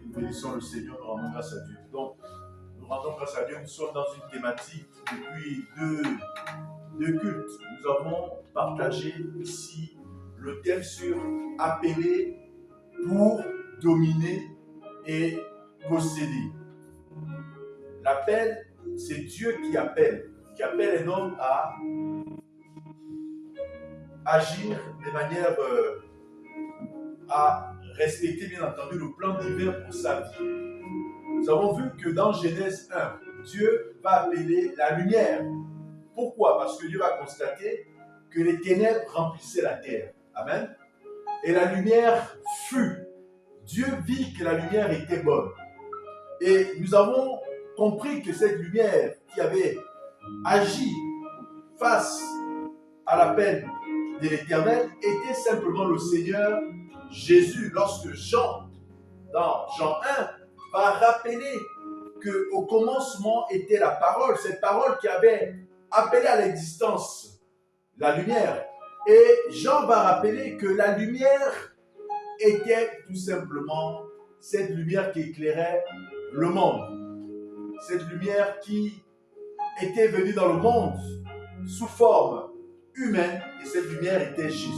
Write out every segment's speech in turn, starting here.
Nous bénissons le Seigneur, nous rendons grâce à Dieu. Donc, nous rendons grâce à Dieu. Nous sommes dans une thématique depuis deux cultes. Nous avons partagé ici le thème sur appeler pour dominer et posséder. L'appel, c'est Dieu qui appelle un homme à agir de manière à respecter bien entendu le plan divin pour sa vie. Nous avons vu que dans Genèse 1, Dieu va appeler la lumière. Pourquoi? Parce que Dieu va constater que les ténèbres remplissaient la terre. Amen. Et la lumière fut. Dieu vit que la lumière était bonne. Et nous avons compris que cette lumière qui avait agi face à l'appel de l'Éternel était simplement le Seigneur Jésus. Lorsque Jean, dans Jean 1, va rappeler qu'au commencement était la parole, cette parole qui avait appelé à l'existence la lumière. Et Jean va rappeler que la lumière était tout simplement cette lumière qui éclairait le monde. Cette lumière qui était venue dans le monde sous forme humaine, et cette lumière était Jésus.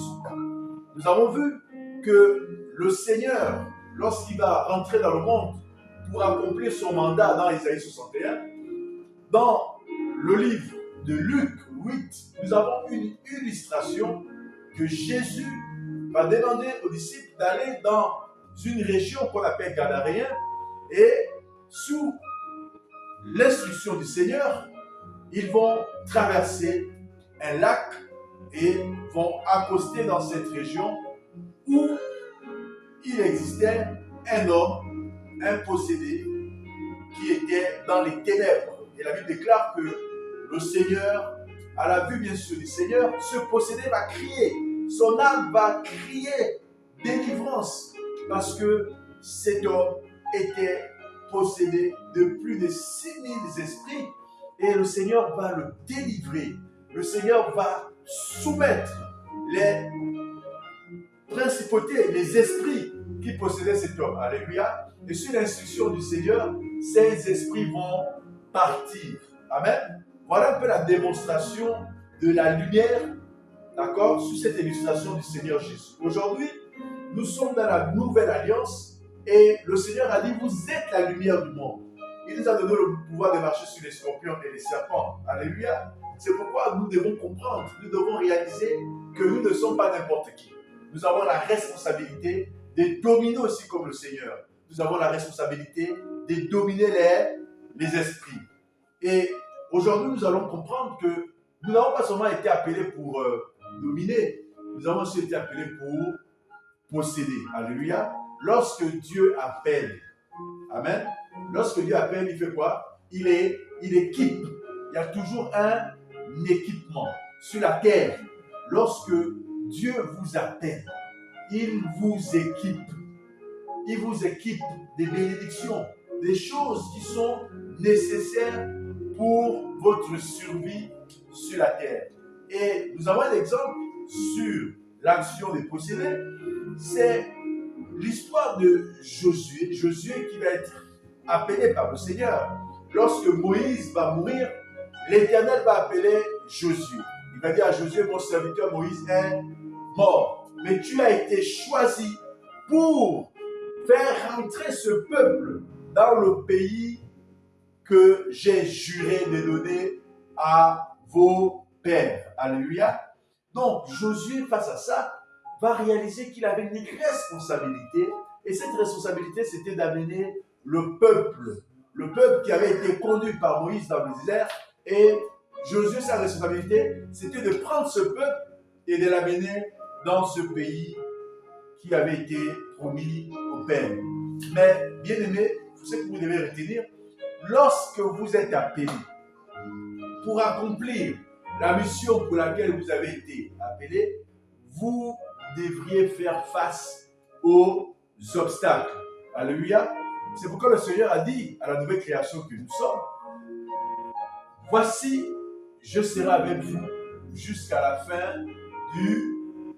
Nous avons vu que le Seigneur, lorsqu'il va rentrer dans le monde pour accomplir son mandat dans Isaïe 61, dans le livre de Luc 8, nous avons une illustration que Jésus va demander aux disciples d'aller dans une région qu'on appelle Gadaréen, et sous l'instruction du Seigneur, ils vont traverser un lac et vont accoster dans cette région où il existait un homme, un possédé, qui était dans les ténèbres. Et la Bible déclare que le Seigneur, à la vue bien sûr du Seigneur, ce possédé va crier. Son âme va crier délivrance parce que cet homme était possédé de plus de 6000 esprits et le Seigneur va le délivrer. Le Seigneur va soumettre les principautés, les esprits qui possédaient cet homme. Alléluia. Et sur l'instruction du Seigneur, ces esprits vont partir. Amen. Voilà un peu la démonstration de la lumière, d'accord, sur cette illustration du Seigneur Jésus. Aujourd'hui, nous sommes dans la nouvelle alliance et le Seigneur a dit, vous êtes la lumière du monde. Il nous a donné le pouvoir de marcher sur les scorpions et les serpents. Alléluia. C'est pourquoi nous devons comprendre, nous devons réaliser que nous ne sommes pas n'importe qui. Nous avons la responsabilité de dominer aussi comme le Seigneur. Nous avons la responsabilité de dominer les esprits. Et aujourd'hui, nous allons comprendre que nous n'avons pas seulement été appelés pour dominer, nous avons aussi été appelés pour posséder. Alléluia. Lorsque Dieu appelle, amen, lorsque Dieu appelle, il fait quoi? Il équipe. Il y a toujours un équipement sur la terre. Lorsque Dieu vous appelle, il vous équipe. Il vous équipe des bénédictions, des choses qui sont nécessaires pour votre survie sur la terre. Et nous avons un exemple sur l'action des possédés. C'est l'histoire de Josué. Josué qui va être appelé par le Seigneur. Lorsque Moïse va mourir, l'Éternel va appeler Josué. Il va dire à Josué, mon serviteur Moïse est mort. Mais tu as été choisi pour faire rentrer ce peuple dans le pays que j'ai juré de donner à vos pères. Alléluia. Donc, Josué, face à ça, va réaliser qu'il avait une responsabilité. Et cette responsabilité, c'était d'amener le peuple qui avait été conduit par Moïse dans le désert. Et Josué, sa responsabilité, c'était de prendre ce peuple et de l'amener dans ce pays qui avait été promis au Père. Mais, bien aimé, ce que vous devez retenir, lorsque vous êtes appelé pour accomplir la mission pour laquelle vous avez été appelé, vous devriez faire face aux obstacles. Alléluia. C'est pourquoi le Seigneur a dit à la nouvelle création que nous sommes, voici, je serai avec vous jusqu'à la fin du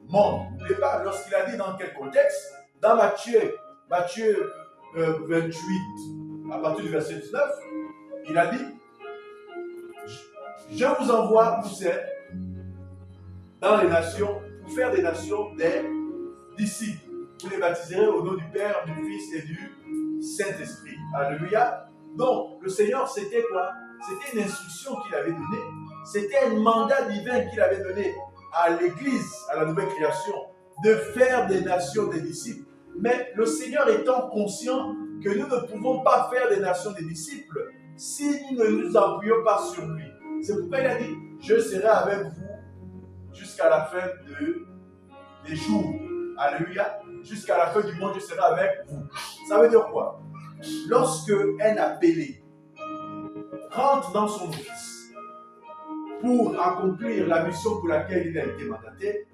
monde. N'oubliez pas, lorsqu'il a dit dans quel contexte? Dans Matthieu 28, à partir du verset 19, il a dit, je vous envoie, vous êtes, dans les nations, pour faire des nations des disciples. Vous les baptiserez au nom du Père, du Fils et du Saint-Esprit. Alléluia. Donc, le Seigneur, c'était quoi? C'était une instruction qu'il avait donnée. C'était un mandat divin qu'il avait donné à l'Église, à la nouvelle création, de faire des nations des disciples. Mais le Seigneur étant conscient que nous ne pouvons pas faire des nations des disciples si nous ne nous appuyons pas sur lui. C'est pourquoi il a dit, je serai avec vous jusqu'à la fin des jours. Alléluia. Jusqu'à la fin du monde, je serai avec vous. Ça veut dire quoi? Lorsque un appelé rentre dans son office pour accomplir la mission pour laquelle il a été mandaté,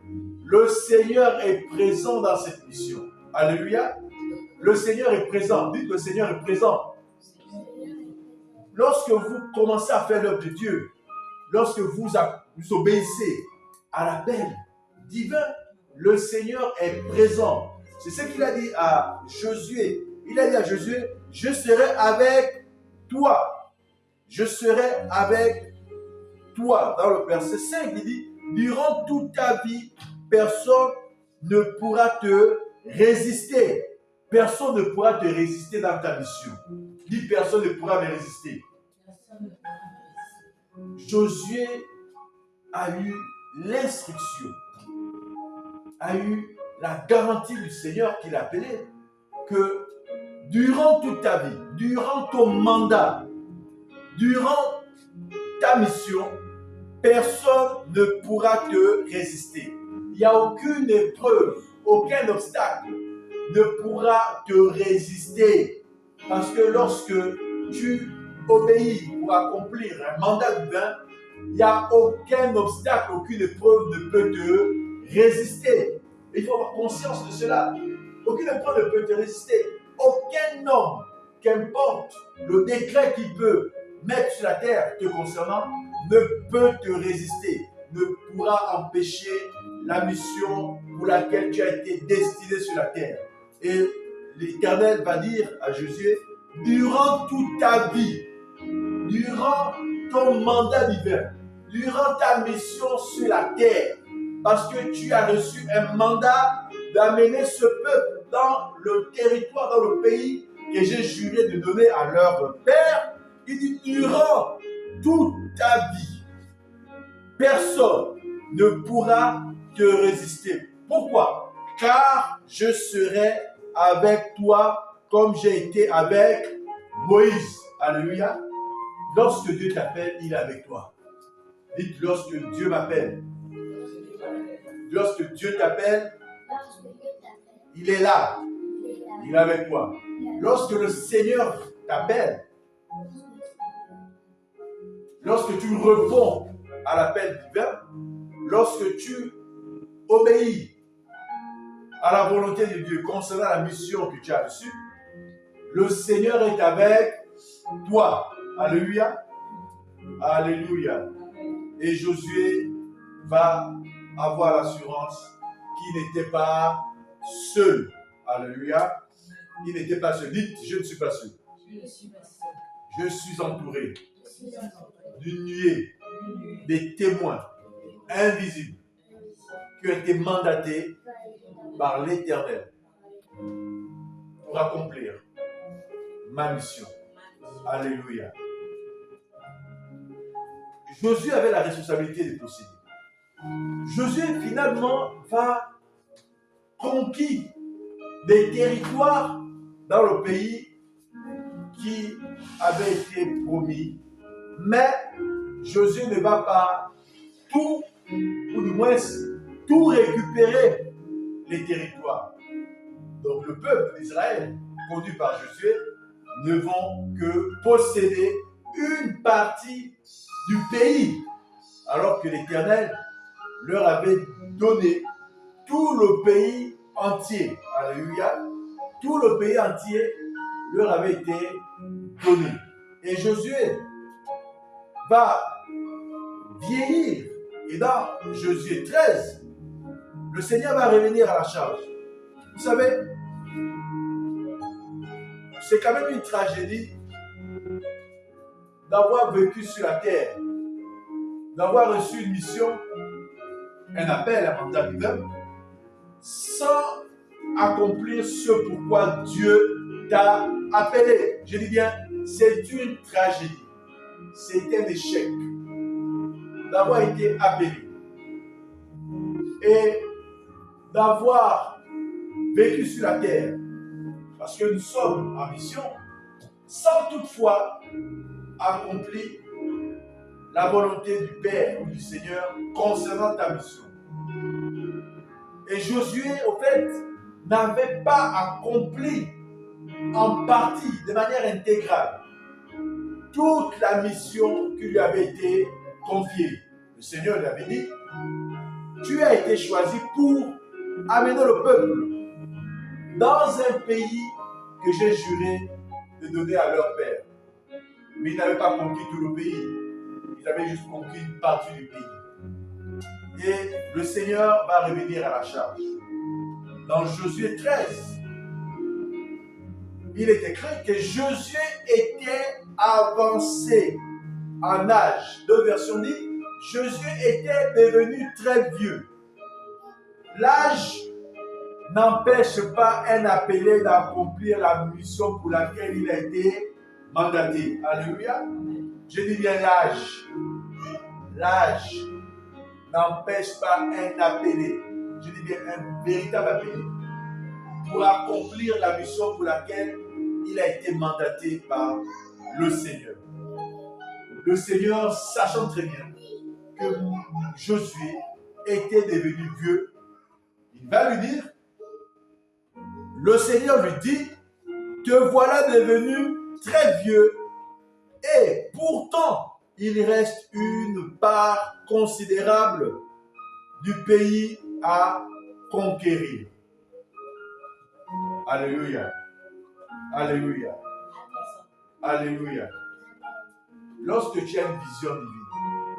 le Seigneur est présent dans cette mission. Alléluia. Le Seigneur est présent. Dites, le Seigneur est présent. Lorsque vous commencez à faire l'œuvre de Dieu, lorsque vous obéissez à l'appel divin, le Seigneur est présent. C'est ce qu'il a dit à Josué. Il a dit à Josué, je serai avec toi. Je serai avec toi. Dans le verset 5, il dit, durant toute ta vie, personne ne pourra te résister. Personne ne pourra te résister dans ta mission. Dis, personne ne pourra me résister. Josué a eu l'instruction, a eu la garantie du Seigneur qu'il appelait que durant toute ta vie, durant ton mandat, durant ta mission, personne ne pourra te résister. Il n'y a aucune épreuve, aucun obstacle ne pourra te résister. Parce que lorsque tu obéis pour accomplir un mandat divin, il n'y a aucun obstacle, aucune épreuve ne peut te résister. Il faut avoir conscience de cela. Aucune épreuve ne peut te résister. Aucun homme, qu'importe le décret qu'il peut mettre sur la terre te concernant, ne peut te résister, ne pourra empêcher la mission pour laquelle tu as été destiné sur la terre. Et l'Éternel va dire à Josué, durant toute ta vie, durant ton mandat divin, durant ta mission sur la terre, parce que tu as reçu un mandat d'amener ce peuple dans le territoire, dans le pays que j'ai juré de donner à leur père, il dit, durant toute ta vie, personne ne pourra te résister. Pourquoi? Car je serai avec toi comme j'ai été avec Moïse. Alléluia. Lorsque Dieu t'appelle, il est avec toi. Dites, lorsque Dieu m'appelle. Lorsque Dieu t'appelle, il est là. Il est avec toi. Lorsque le Seigneur t'appelle, lorsque tu réponds à l'appel divin, lorsque tu obéis à la volonté de Dieu concernant la mission que tu as reçue, le Seigneur est avec toi. Alléluia. Alléluia. Et Josué va avoir l'assurance qu'il n'était pas seul. Alléluia. Il n'était pas seul. Dites, je ne suis pas seul. Je suis entouré d'une nuée des témoins invisibles qui ont été mandatés par l'Éternel pour accomplir ma mission. Alléluia. Josué avait la responsabilité de procéder. Josué finalement va conquérir des territoires dans le pays qui avait été promis, mais Josué ne va pas tout, ou du moins tout récupérer les territoires. Donc le peuple d'Israël, conduit par Josué, ne vont que posséder une partie du pays, alors que l'Éternel leur avait donné tout le pays entier. Alléluia. Tout le pays entier leur avait été donné. Et Josué va vieillir. Et dans Josué 13, le Seigneur va revenir à la charge. Vous savez, c'est quand même une tragédie d'avoir vécu sur la terre, d'avoir reçu une mission, un appel, un mandat divin, sans accomplir ce pourquoi Dieu t'a appelé. Je dis bien, c'est une tragédie. C'est un échec d'avoir été appelé et d'avoir vécu sur la terre, parce que nous sommes en mission, sans toutefois accomplir la volonté du Père ou du Seigneur concernant ta mission. Et Josué, au fait, n'avait pas accompli en partie, de manière intégrale, toute la mission qui lui avait été confiée. Le Seigneur lui avait dit, tu as été choisi pour amener le peuple dans un pays que j'ai juré de donner à leur père. Mais ils n'avaient pas conquis tout le pays. Ils avaient juste conquis une partie du pays. Et le Seigneur va revenir à la charge. Dans Josué 13, il est écrit que Josué était avancé en âge. D'autres versions disent, Josué était devenu très vieux. L'âge n'empêche pas un appelé d'accomplir la mission pour laquelle il a été mandaté. Alléluia. Je dis bien l'âge. L'âge n'empêche pas un appelé, je dis bien un véritable appelé, pour accomplir la mission pour laquelle il a été mandaté par le Seigneur. Le Seigneur, sachant très bien que Josué était devenu vieux, il va lui dire, le Seigneur lui dit, te voilà devenu très vieux et pourtant il reste une part considérable du pays à conquérir. Alléluia. Alléluia. Alléluia. Lorsque tu as une vision divine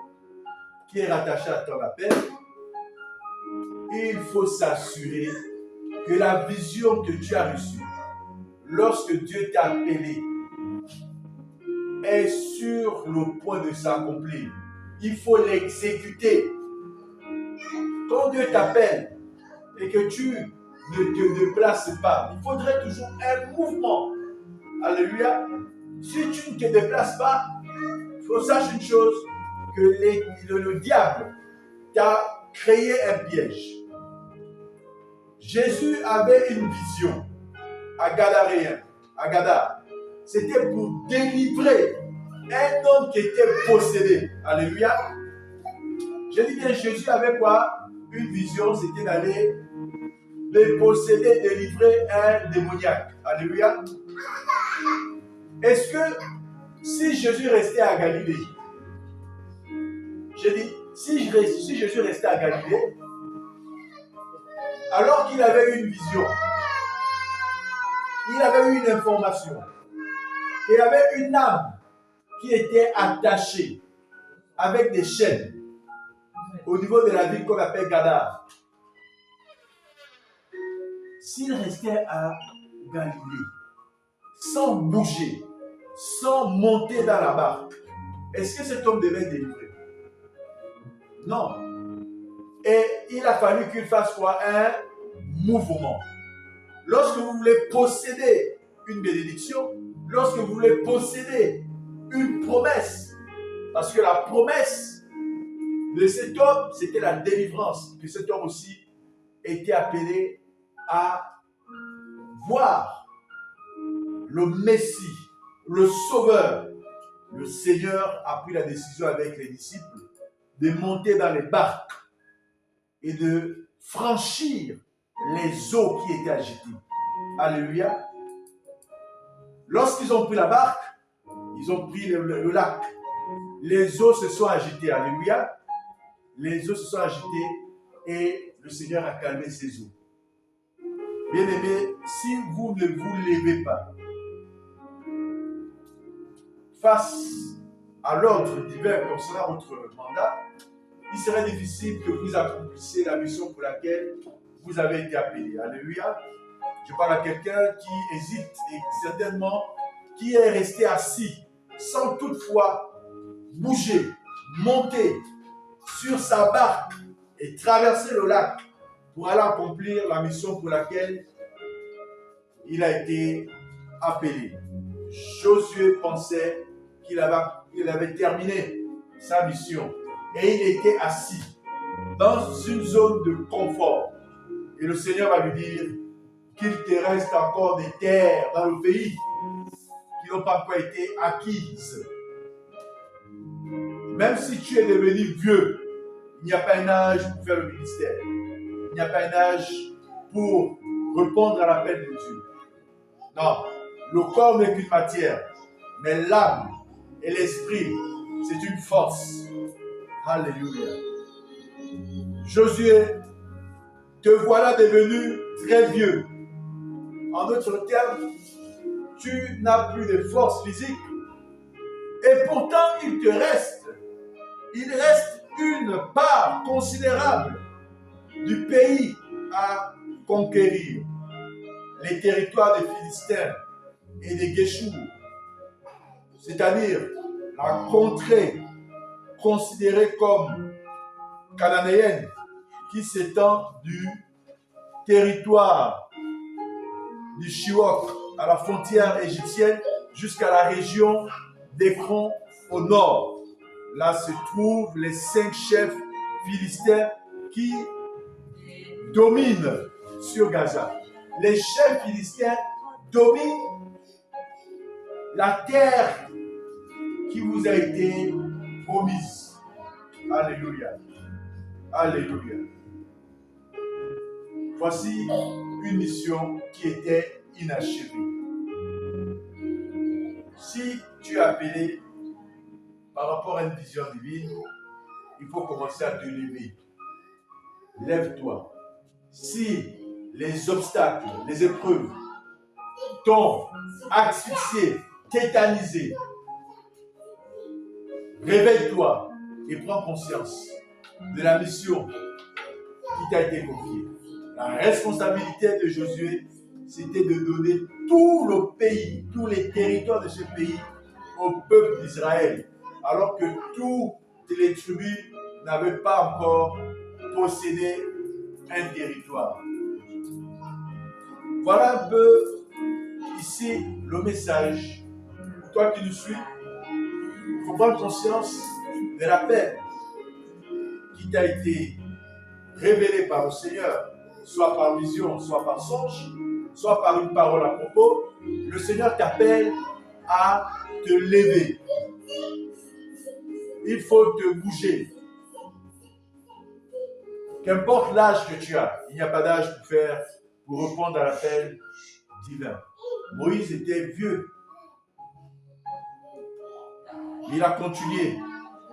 qui est rattachée à ton appel, il faut s'assurer que la vision que tu as reçue, lorsque Dieu t'a appelé, est sur le point de s'accomplir. Il faut l'exécuter. Quand Dieu t'appelle et que tu ne te déplaces pas, il faudrait toujours un mouvement. Alléluia. Si tu ne te déplaces pas, il faut savoir une chose, que le diable t'a créé un piège. Jésus avait une vision à Gadaréen, à Gadar. C'était pour délivrer un homme qui était possédé. Alléluia. Je dis bien, Jésus avait quoi? Une vision, c'était d'aller déposséder, délivrer un démoniaque. Alléluia. Est-ce que si Jésus restait à Galilée, je dis, si Jésus restait à Galilée, alors qu'il avait une vision, il avait une information, il y avait une âme qui était attachée avec des chaînes au niveau de la ville qu'on appelle Gadar. S'il restait à Galilée, sans bouger, sans monter dans la barque, est-ce que cet homme devait être délivré? Non. Et il a fallu qu'il fasse quoi? Un mouvement. Lorsque vous voulez posséder une bénédiction, lorsque vous voulez posséder une promesse, parce que la promesse de cet homme, c'était la délivrance, que cet homme aussi était appelé à voir le Messie, le Sauveur. Le Seigneur a pris la décision avec les disciples de monter dans les barques et de franchir les eaux qui étaient agitées. Alléluia. Lorsqu'ils ont pris la barque, ils ont pris le lac. Les eaux se sont agitées. Alléluia. Les eaux se sont agitées et le Seigneur a calmé ces eaux. Bien-aimés, si vous ne vous levez pas face à l'ordre divin concernant votre mandat, il serait difficile que vous accomplissiez la mission pour laquelle vous avez été appelé. Alléluia. Je parle à quelqu'un qui hésite et certainement qui est resté assis sans toutefois bouger, monter sur sa barque et traverser le lac pour aller accomplir la mission pour laquelle il a été appelé. Josué pensait qu'il avait terminé sa mission et il était assis dans une zone de confort. Et le Seigneur va lui dire qu'il te reste encore des terres dans le pays qui n'ont pas encore été acquises. Même si tu es devenu vieux, il n'y a pas un âge pour faire le ministère. Il n'y a pas un âge pour répondre à l'appel de Dieu. Non, le corps n'est qu'une matière, mais l'âme et l'esprit, c'est une force. Alléluia. Josué, te voilà devenu très vieux. En d'autres termes, tu n'as plus de force physique. Et pourtant, il reste une part considérable du pays à conquérir. Les territoires des Philistins et des Guéchours, c'est-à-dire la contrée considérée comme cananéenne qui s'étend du territoire du Chiwok à la frontière égyptienne jusqu'à la région d'Écron au nord. Là se trouvent les 5 chefs philistins qui dominent sur Gaza. Les chefs philistins dominent la terre qui vous a été promise. Alléluia. Alléluia. Voici une mission qui était inachevée. Si tu es appelé par rapport à une vision divine, il faut commencer à te lever. Lève-toi. Si les obstacles, les épreuves t'ont asphyxié, tétanisé, réveille-toi et prends conscience de la mission qui t'a été confiée. La responsabilité de Josué, c'était de donner tout le pays, tous les territoires de ce pays au peuple d'Israël, alors que toutes les tribus n'avaient pas encore possédé un territoire. Voilà un peu ici le message. Pour toi qui nous suis, il faut prendre conscience de l'appel qui t'a été révélé par le Seigneur, soit par vision, soit par songe, soit par une parole à propos. Le Seigneur t'appelle à te lever. Il faut te bouger. Qu'importe l'âge que tu as, il n'y a pas d'âge pour répondre à l'appel divin. Moïse était vieux. Il a continué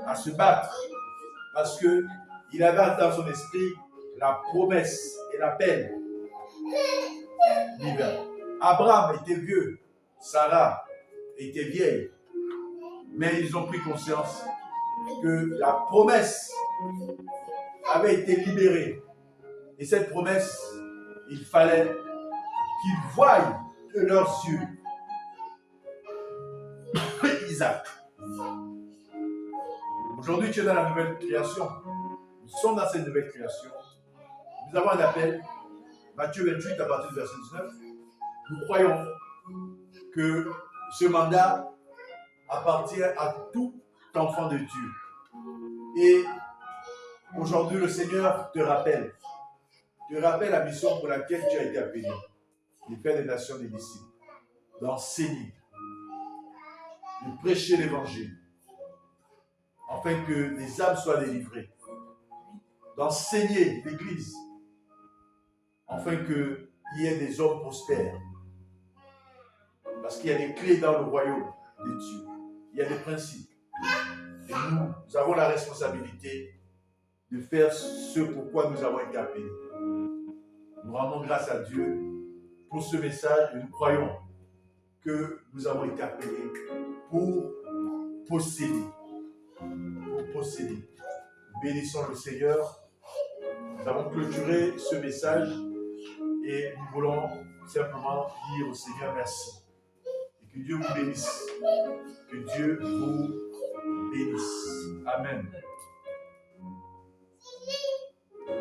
à se battre parce qu'il avait dans son esprit la promesse et l'appel divin. Abraham était vieux, Sarah était vieille, mais ils ont pris conscience que la promesse avait été libérée. Et cette promesse, il fallait qu'ils voient de leurs yeux Isaac. Aujourd'hui, tu es dans la nouvelle création. Nous sommes dans cette nouvelle création. Nous avons un appel. Matthieu 28, à partir du verset 19. Nous croyons que ce mandat appartient à tout enfant de Dieu. Et aujourd'hui, le Seigneur te rappelle la mission pour laquelle tu as été appelé, de faire des nations des disciples, d'enseigner, de prêcher l'évangile, afin que les âmes soient délivrées, d'enseigner l'Église, afin qu'il y ait des hommes prospères. Parce qu'il y a des clés dans le royaume de Dieu, il y a des principes. Et nous avons la responsabilité de faire ce pourquoi nous avons été appelés. Nous rendons grâce à Dieu pour ce message et nous croyons que nous avons été appelés pour posséder. Pour posséder. Bénissons le Seigneur. Nous avons clôturé ce message et nous voulons simplement dire au Seigneur merci. Et que Dieu vous bénisse. Que Dieu vous bénisse. Amen.